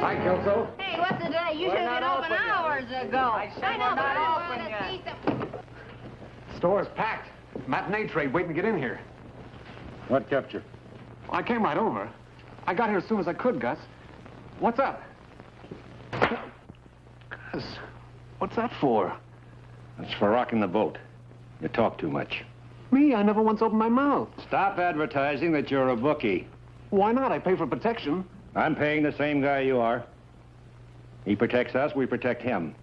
Hi, Kelso. Hey, what's the delay? You should have been open hours ago. I said we're not open yet. Store's packed. Matinee trade waiting to get in here. What kept you? I came right over. I got here as soon as I could, Gus. What's up? Gus, what's that for? It's for rocking the boat. You talk too much. Me? I never once opened my mouth. Stop advertising that you're a bookie. Why not? I pay for protection. I'm paying the same guy you are. He protects us, we protect him.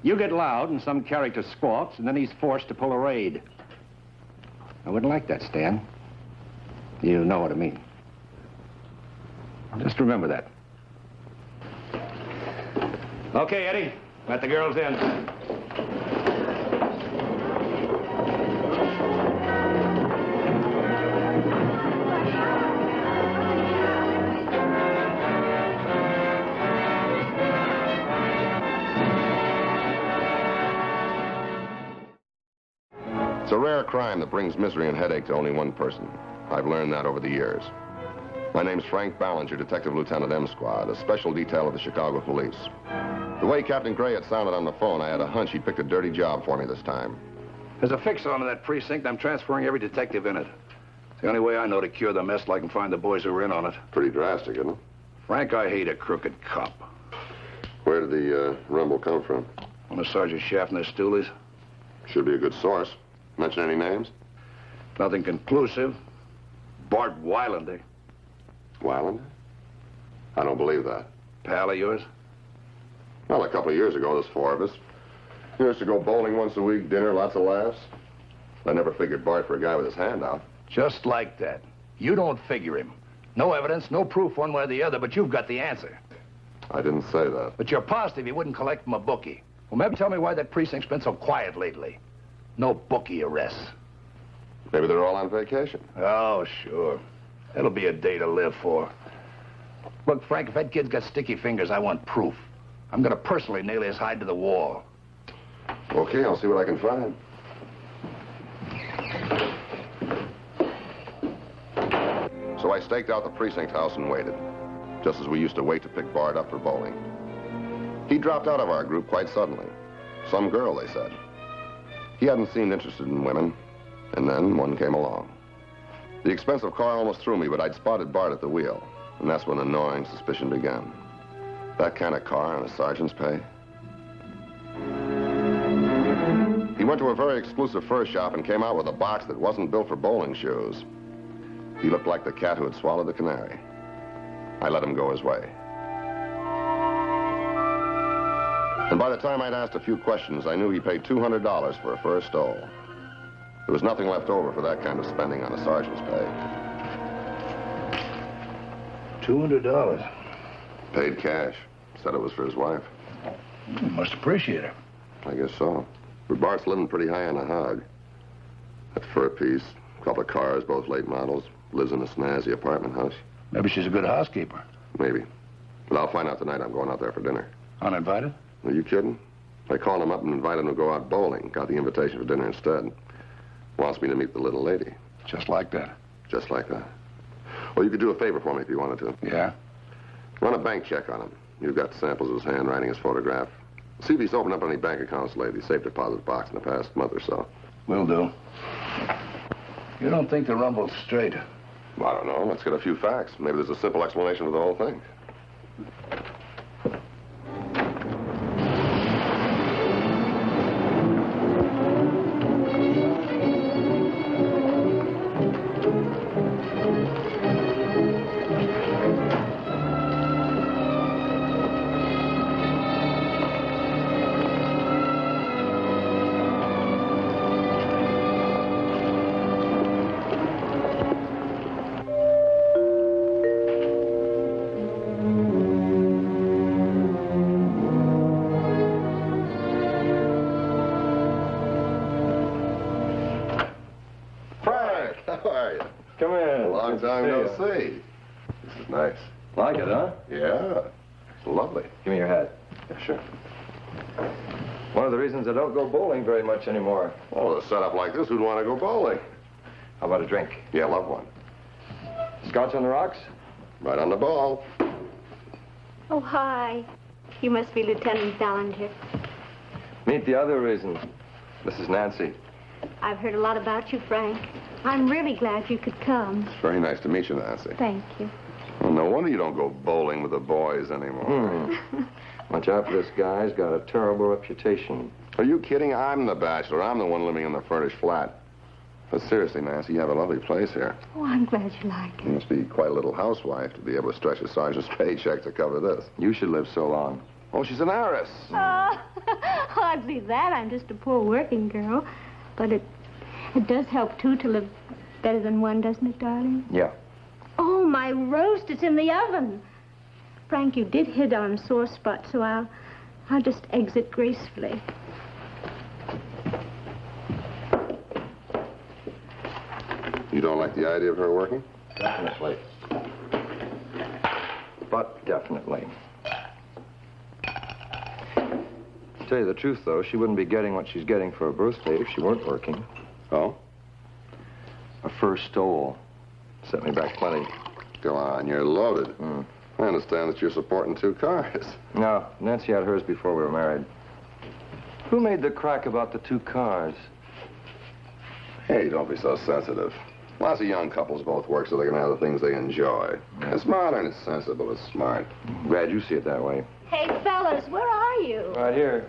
You get loud and some character squawks, and then he's forced to pull a raid. I wouldn't like that, Stan. You know what I mean. Just remember that. Okay, Eddie, let the girls in. It's a rare crime that brings misery and headache to only one person. I've learned that over the years. My name's Frank Ballinger, Detective Lieutenant M Squad, a special detail of the Chicago Police. The way Captain Gray had sounded on the phone, I had a hunch he'd picked a dirty job for me this time. There's a fix on that precinct. I'm transferring every detective in it. It's the only way I know to cure the mess till I can find the boys who were in on it. Pretty drastic, isn't it? Frank, I hate a crooked cop. Where did the rumble come from? One of Sergeant Schaffner's stoolies. Should be a good source. Mention any names? Nothing conclusive. Bart Weilander. Weilander? I don't believe that. Pal of yours? Well, a couple of years ago, there's four of us. We used to go bowling once a week, dinner, lots of laughs. I never figured Bart for a guy with his hand out. Just like that. You don't figure him. No evidence, no proof one way or the other, but you've got the answer. I didn't say that. But you're positive he wouldn't collect from a bookie. Well, maybe tell me why that precinct's been so quiet lately. No bookie arrests. Maybe they're all on vacation. Oh, sure. That'll be a day to live for. Look, Frank, if that kid's got sticky fingers, I want proof. I'm gonna personally nail his hide to the wall. Okay, I'll see what I can find. So I staked out the precinct house and waited, just as we used to wait to pick Bart up for bowling. He dropped out of our group quite suddenly. Some girl, they said. He hadn't seemed interested in women, and then one came along. The expensive car almost threw me, but I'd spotted Bart at the wheel, and that's when annoying suspicion began. That kind of car on a sergeant's pay? He went to a very exclusive fur shop and came out with a box that wasn't built for bowling shoes. He looked like the cat who had swallowed the canary. I let him go his way. And by the time I'd asked a few questions, I knew he paid $200 for a fur stole. There was nothing left over for that kind of spending on a sergeant's pay. $200? Paid cash. Said it was for his wife. You must appreciate her. I guess so. But Bart's living pretty high on a hog. That fur piece, a couple of cars, both late models, lives in a snazzy apartment house. Maybe she's a good housekeeper. Maybe. But I'll find out tonight. I'm going out there for dinner. Uninvited? Are you kidding? I called him up and invited him to go out bowling. Got the invitation for dinner instead. Wants me to meet the little lady. Just like that. Just like that. Well, you could do a favor for me if you wanted to. Yeah? Run a bank check on him. You've got samples of his handwriting, his photograph. See if he's opened up any bank accounts lately. Safe deposit box in the past month or so. Will do. You don't think the rumble's straight? Well, I don't know. Let's get a few facts. Maybe there's a simple explanation for the whole thing. See. This is nice. Like it, huh? Yeah. Lovely. Give me your hat. Yeah, sure. One of the reasons I don't go bowling very much anymore. Oh, with a setup like this, who'd want to go bowling? How about a drink? Yeah, love one. Scotch on the rocks? Right on the ball. Oh, hi. You must be Lieutenant Ballinger. Meet the other reason. This is Nancy. I've heard a lot about you, Frank. I'm really glad you could come. It's very nice to meet you, Nancy. Thank you. Well, no wonder you don't go bowling with the boys anymore. Watch out for this guy. He's got a terrible reputation. Are you kidding? I'm the bachelor. I'm the one living in the furnished flat. But seriously, Nancy, you have a lovely place here. Oh, I'm glad you like it. You must be quite a little housewife to be able to stretch a sergeant's paycheck to cover this. You should live so long. Oh, she's an heiress. Oh, hardly that. I'm just a poor working girl. But it does help, too, to live better than one, doesn't it, darling? Yeah. Oh, my roast is in the oven. Frank, you did hit on a sore spot, so I'll just exit gracefully. You don't like the idea of her working? Definitely. But definitely. To tell you the truth, though, she wouldn't be getting what she's getting for a birthday if she weren't working. Oh? A first stole. Set me back plenty. Go on, you're loaded. I understand that you're supporting 2 cars. No, Nancy had hers before we were married. Who made the crack about the 2 cars? Hey, don't be so sensitive. Lots of young couples both work so they can have the things they enjoy. It's modern, it's sensible, it's smart. Glad you see it that way. Hey, fellas, where are you? Right here.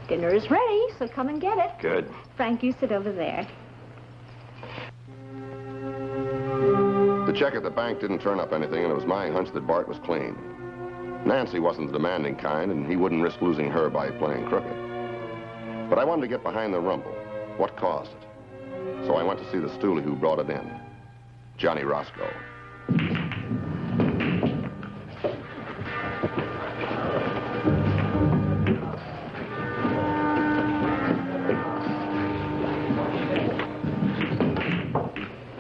Dinner is ready, so come and get it. Good. Frank, you sit over there. The check at the bank didn't turn up anything, and it was my hunch that Bart was clean. Nancy wasn't the demanding kind, and he wouldn't risk losing her by playing crooked. But I wanted to get behind the rumble. What caused it? So I went to see the stoolie who brought it in, Johnny Roscoe.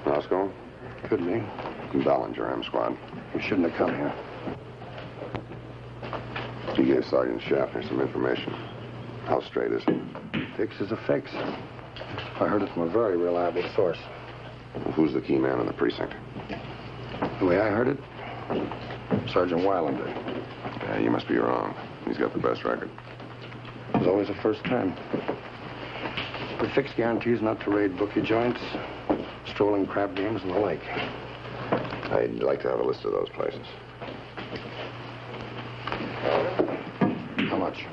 Roscoe? Could be. Ballinger, M Squad. You shouldn't have come here. He gave Sergeant Schaffner some information. How straight is it? Fix is a fix. I heard it from a very reliable source. Well, who's the key man in the precinct? The way I heard it, Sergeant Weilander. Yeah, you must be wrong. He's got the best record. It was always the first time. The fix guarantees not to raid bookie joints, strolling crab games, and the like. I'd like to have a list of those places. How much?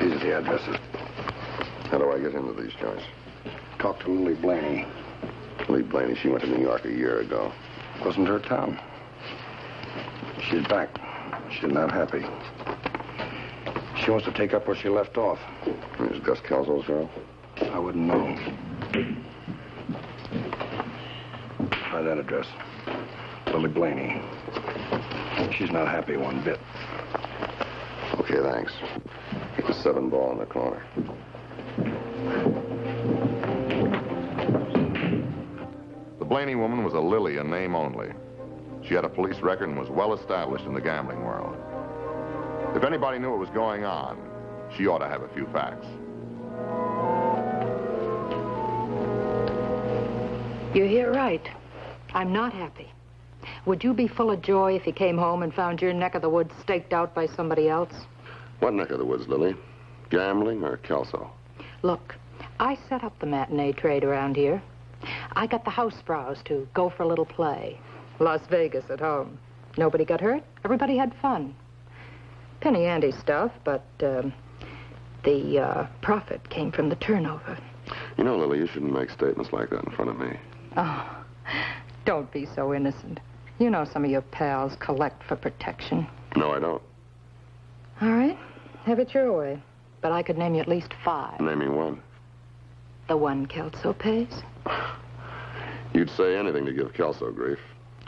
These are the addresses. How do I get into these joints? Talk to Lily Blaney. Lee Blaney, she went to New York a year ago. Wasn't her town. She's back. She's not happy. She wants to take up where she left off. Is Gus Kelso's girl? I wouldn't know. Try that address. Lily Blaney. She's not happy one bit. Okay, thanks. Get the 7 ball in the corner. The Blaney woman was a Lily in name only. She had a police record and was well established in the gambling world. If anybody knew what was going on, she ought to have a few facts. You hear right. I'm not happy. Would you be full of joy if you came home and found your neck of the woods staked out by somebody else? What neck of the woods, Lily? Gambling or Kelso? Look, I set up the matinee trade around here. I got the housebrows to go for a little play. Las Vegas at home. Nobody got hurt. Everybody had fun. Penny ante stuff, but the profit came from the turnover. You know, Lily, you shouldn't make statements like that in front of me. Oh, don't be so innocent. You know some of your pals collect for protection. No, I don't. All right, have it your way. But I could name you at least 5. Name me one. The one Kelso pays. You'd say anything to give Kelso grief.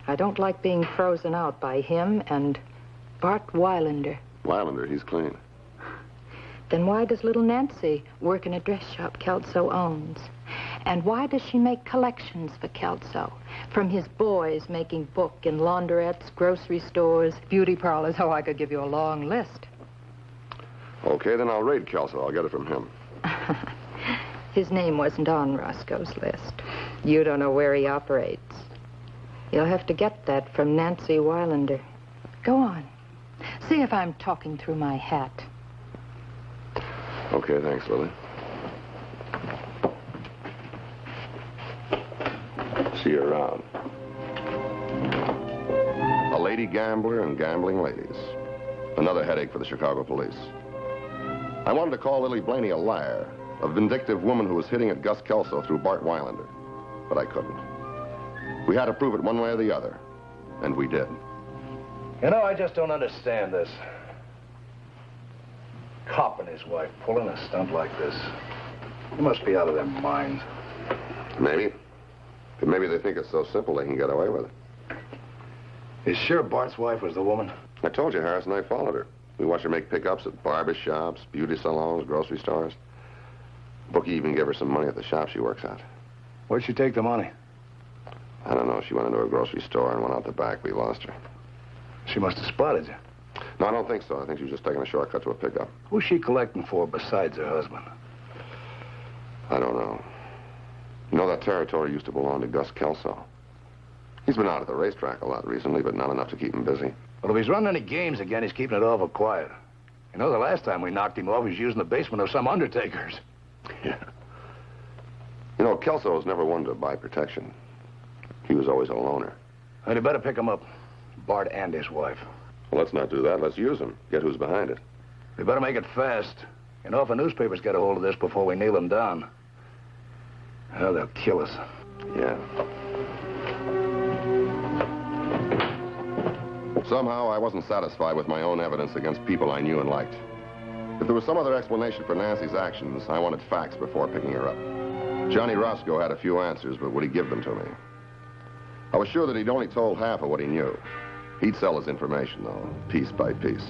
I don't like being frozen out by him and Bart Weilander. Weilander, he's clean. Then why does little Nancy work in a dress shop Kelso owns? And why does she make collections for Kelso? From his boys making book in laundrettes, grocery stores, beauty parlors. Oh, I could give you a long list. Okay, then I'll raid Kelso. I'll get it from him. His name wasn't on Roscoe's list. You don't know where he operates. You'll have to get that from Nancy Weilander. Go on. See if I'm talking through my hat. Okay, thanks, Lily. See you around. A lady gambler and gambling ladies. Another headache for the Chicago police. I wanted to call Lily Blaney a liar, a vindictive woman who was hitting at Gus Kelso through Bart Weilander. But I couldn't. We had to prove it one way or the other. And we did. You know, I just don't understand this. Cop and his wife pulling a stunt like this. They must be out of their minds. Maybe. But maybe they think it's so simple they can get away with it. You sure Bart's wife was the woman? I told you, Harris and I followed her. We watched her make pickups at barber shops, beauty salons, grocery stores. Bookie even gave her some money at the shop she works at. Where'd she take the money? I don't know. She went into a grocery store and went out the back. We lost her. She must have spotted you. No, I don't think so. I think she was just taking a shortcut to a pickup. Who's she collecting for besides her husband? I don't know. You know, that territory used to belong to Gus Kelso. He's been out at the racetrack a lot recently, but not enough to keep him busy. Well, if he's running any games again, he's keeping it awful quiet. You know, the last time we knocked him off, he was using the basement of some undertakers. Yeah. You know, Kelso was never one to buy protection. He was always a loner. And you better pick him up. Bart and his wife. Well, let's not do that. Let's use him. Get who's behind it. We better make it fast. You know, if the newspapers get a hold of this before we nail him down, well, they'll kill us. Yeah. Somehow, I wasn't satisfied with my own evidence against people I knew and liked. If there was some other explanation for Nancy's actions, I wanted facts before picking her up. Johnny Roscoe had a few answers, but would he give them to me? I was sure that he'd only told half of what he knew. He'd sell his information, though, piece by piece.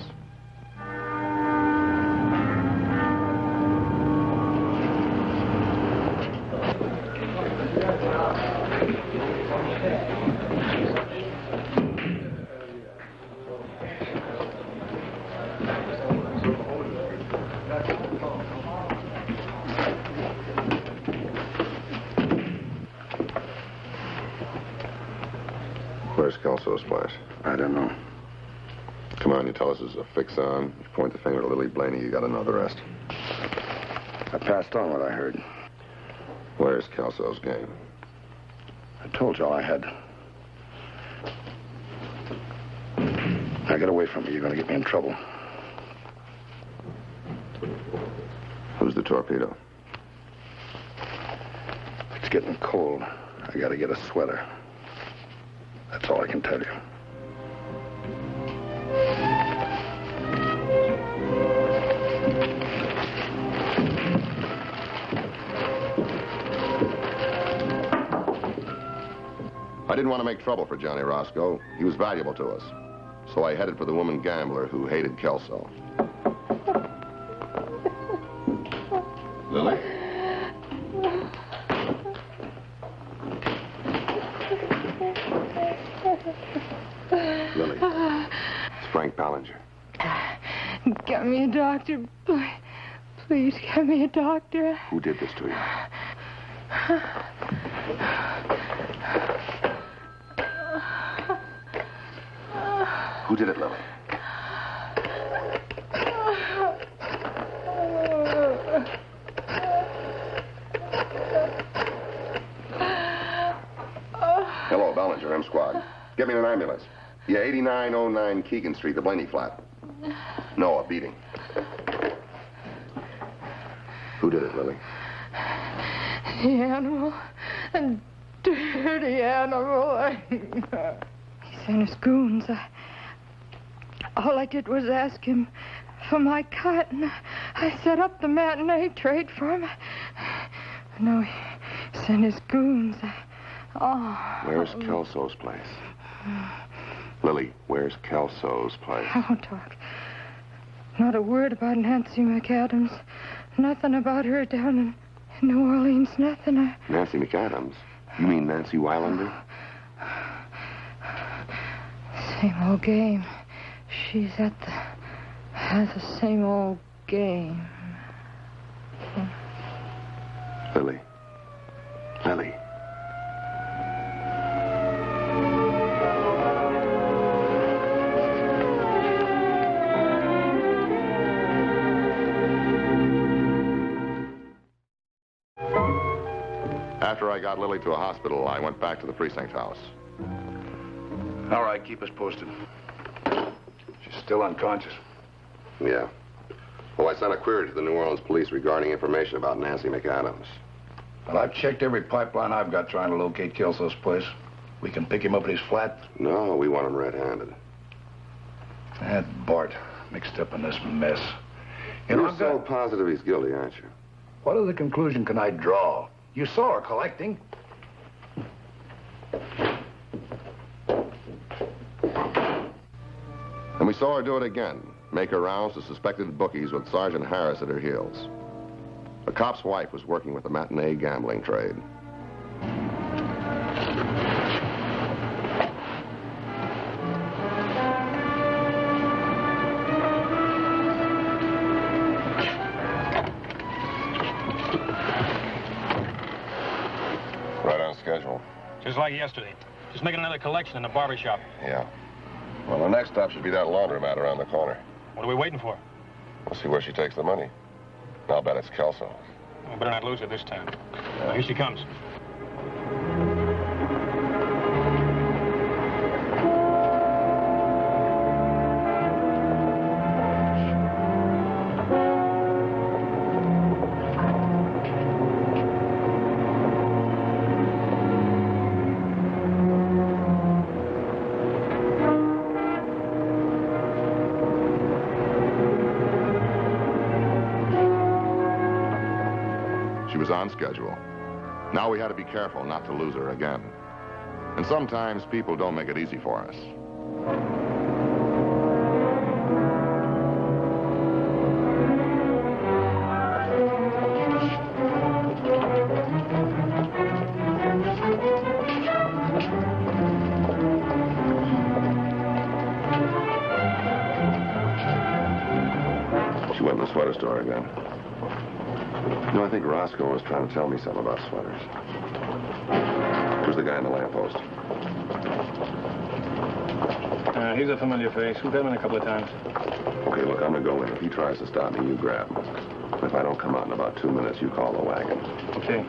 Where's Kelso's place? I don't know. Come on, you tell us there's a fix on. You point the finger at Lily Blaney, you got to know the rest. I passed on what I heard. Where's Kelso's game? I told you all I had. Now get away from me. You're going to get me in trouble. Who's the torpedo? It's getting cold. I got to get a sweater. That's all I can tell you. I didn't want to make trouble for Johnny Roscoe. He was valuable to us. So I headed for the woman gambler who hated Kelso. Lily? Lily, it's Frank Ballinger. Get me a doctor. Please get me a doctor. Who did this to you? Who did it, Lily? Hello, Ballinger, M Squad. Get me an ambulance. Yeah, 8909 Keegan Street, the Blaney flat. No, a beating. Who did it, Lily? The animal. A dirty animal. He sent us goons. All I did was ask him for my cut, and I set up the matinee trade for him. No, he sent his goons. Where's Kelso's place? Lily, where's Kelso's place? I won't talk. Not a word about Nancy McAdams. Nothing about her down in New Orleans. Nothing. Nancy McAdams? You mean Nancy Weilander? Same old game. She's at the same old game. game. Lily. Lily. After I got Lily to a hospital, I went back to the precinct house. All right, keep us posted. She's still unconscious. Yeah. Well, I sent a query to the New Orleans police regarding information about Nancy McAdams. Well, I've checked every pipeline I've got trying to locate Kelso's place. We can pick him up at his flat. No, we want him red-handed. That Bart mixed up in this mess. You know, You're I've so got... positive he's guilty, aren't you? What other conclusion can I draw? You saw her collecting. And we saw her do it again. Make her rounds to suspected bookies with Sergeant Harris at her heels. The cop's wife was working with the matinee gambling trade. Right on schedule. Just like yesterday. Just making another collection in the barber shop. Yeah. Well, the next stop should be that laundromat around the corner. What are we waiting for? We'll see where she takes the money. I'll bet it's Kelso. We better not lose her this time. Here she comes. She was on schedule. Now we had to be careful not to lose her again. And sometimes people don't make it easy for us. She went to the sweater store again. No, I think Roscoe was trying to tell me something about sweaters. Who's the guy in the lamppost? He's a familiar face. We've had him in a couple of times. Okay, look, I'm gonna go in. If he tries to stop me, you grab him. If I don't come out in about 2 minutes, you call the wagon. Okay.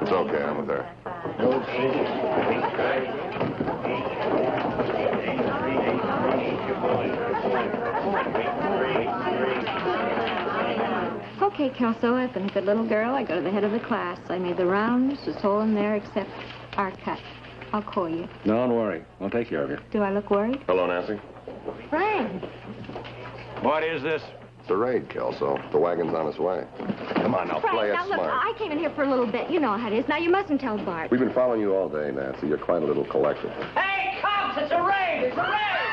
It's okay, I'm with her. Okay, Kelso, I've been a good little girl. I go to the head of the class. I made the rounds. There's all in there except our cut. I'll call you. Don't worry. We'll take care of you. Do I look worried? Hello, Nancy. Frank. What is this? It's a raid, Kelso. The wagon's on its way. Come on now, Frank, play it now look, smart. I came in here for a little bit. You know how it is. Now, you mustn't tell Bart. We've been following you all day, Nancy. You're quite a little collector. Hey, cops, it's a raid! It's a raid!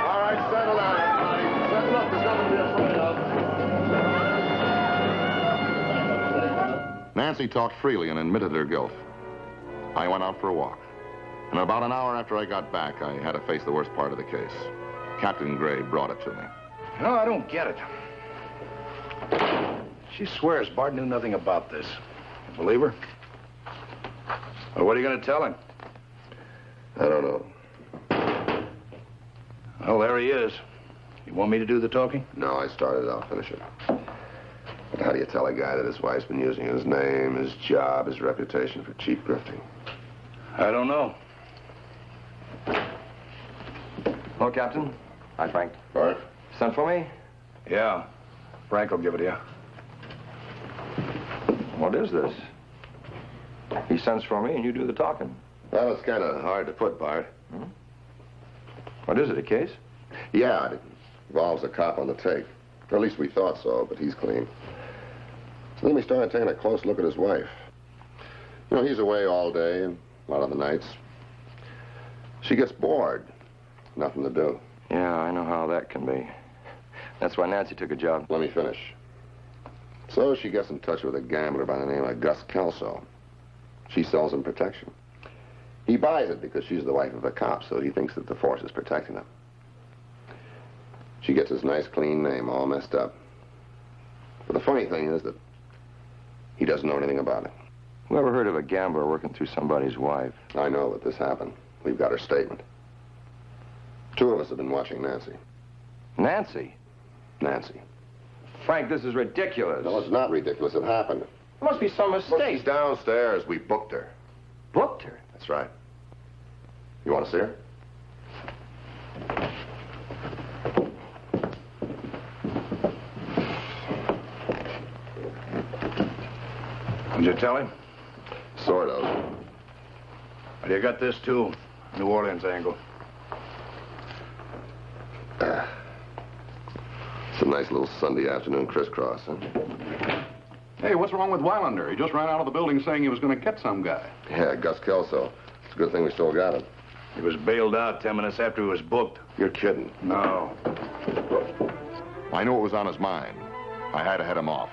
All right, settle down, everybody. Settle up. There's nothing to be afraid of. Nancy talked freely and admitted her guilt. I went out for a walk. And about an hour after I got back, I had to face the worst part of the case. Captain Gray brought it to me. No, I don't get it. She swears Bart knew nothing about this. You believe her? Well, what are you going to tell him? I don't know. Well, there he is. You want me to do the talking? No, I started. I'll finish it. But how do you tell a guy that his wife's been using his name, his job, his reputation for cheap grifting? I don't know. Hello, Captain. Hi, Frank. Bart? Sent for me? Yeah. Frank will give it to you. What is this? He sends for me and you do the talking. Well, it's kind of hard to put, Bart. What is it, a case? Yeah, it involves a cop on the take. Or at least we thought so, but he's clean. So then we started taking a close look at his wife. You know, he's away all day, and a lot of the nights. She gets bored. Nothing to do. Yeah, I know how that can be. That's why Nancy took a job. Let me finish. So she gets in touch with a gambler by the name of Gus Kelso. She sells him protection. He buys it because she's the wife of a cop, so he thinks that the force is protecting him. She gets his nice, clean name all messed up. But the funny thing is that he doesn't know anything about it. Who ever heard of a gambler working through somebody's wife? I know that this happened. We've got her statement. 2 of us have been watching Nancy. Nancy? Nancy. Frank, this is ridiculous. No, it's not ridiculous. It happened. There must be some Look, mistake. she's downstairs. We booked her. Booked her? That's right. You want to see her? Did you tell him? Sort of. Well, you got this, too. New Orleans angle. It's a nice little Sunday afternoon crisscross, huh? Hey, what's wrong with Weilander? He just ran out of the building saying he was going to get some guy. Yeah, Gus Kelso. It's a good thing we still got him. He was bailed out 10 minutes after he was booked. You're kidding. No. I knew it was on his mind. I had to head him off.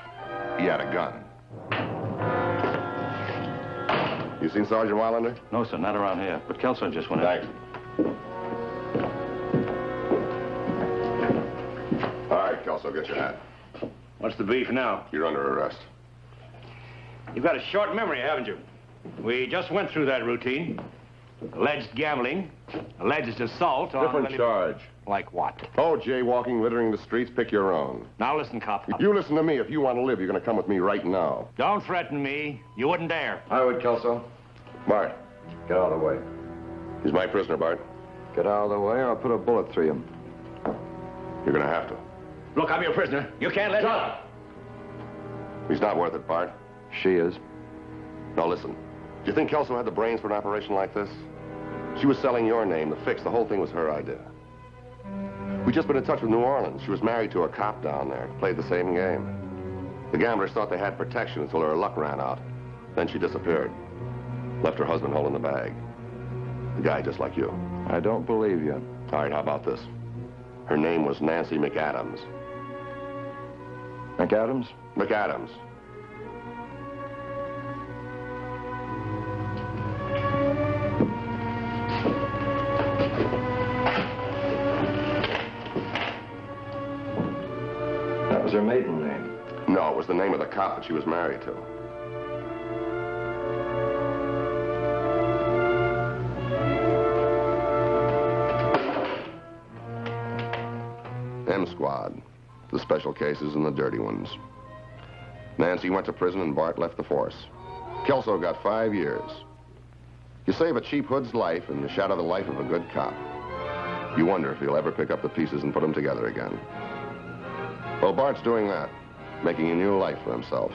He had a gun. You seen Sergeant Weilander? No, sir, not around here. But Kelso just went in. Thanks. All right, Kelso, get your hat. What's the beef now? You're under arrest. You've got a short memory, haven't you? We just went through that routine. Alleged gambling, alleged assault on... Different charge. Like what? Oh, jaywalking, littering the streets, pick your own. Now listen, cop. You listen to me. If you want to live, you're going to come with me right now. Don't threaten me. You wouldn't dare. I would, Kelso. Bart. Get out of the way. He's my prisoner, Bart. Get out of the way, or I'll put a bullet through him. You're going to have to. Look, I'm your prisoner. You can't let... Shut! He's not worth it, Bart. She is. Now, listen. Do you think Kelso had the brains for an operation like this? She was selling your name, the fix. The whole thing was her idea. We just been in touch with New Orleans. She was married to a cop down there. Played the same game. The gamblers thought they had protection until her luck ran out. Then she disappeared. Left her husband holding the bag. A guy just like you. I don't believe you. All right, how about this? Her name was Nancy McAdams. McAdams? McAdams. That was her maiden name. No, it was the name of the cop that she was married to. M Squad. The special cases and the dirty ones. Nancy went to prison and Bart left the force. Kelso got 5 years. You save a cheap hood's life and you shadow the life of a good cop. You wonder if he'll ever pick up the pieces and put them together again. Well, Bart's doing that, making a new life for himself.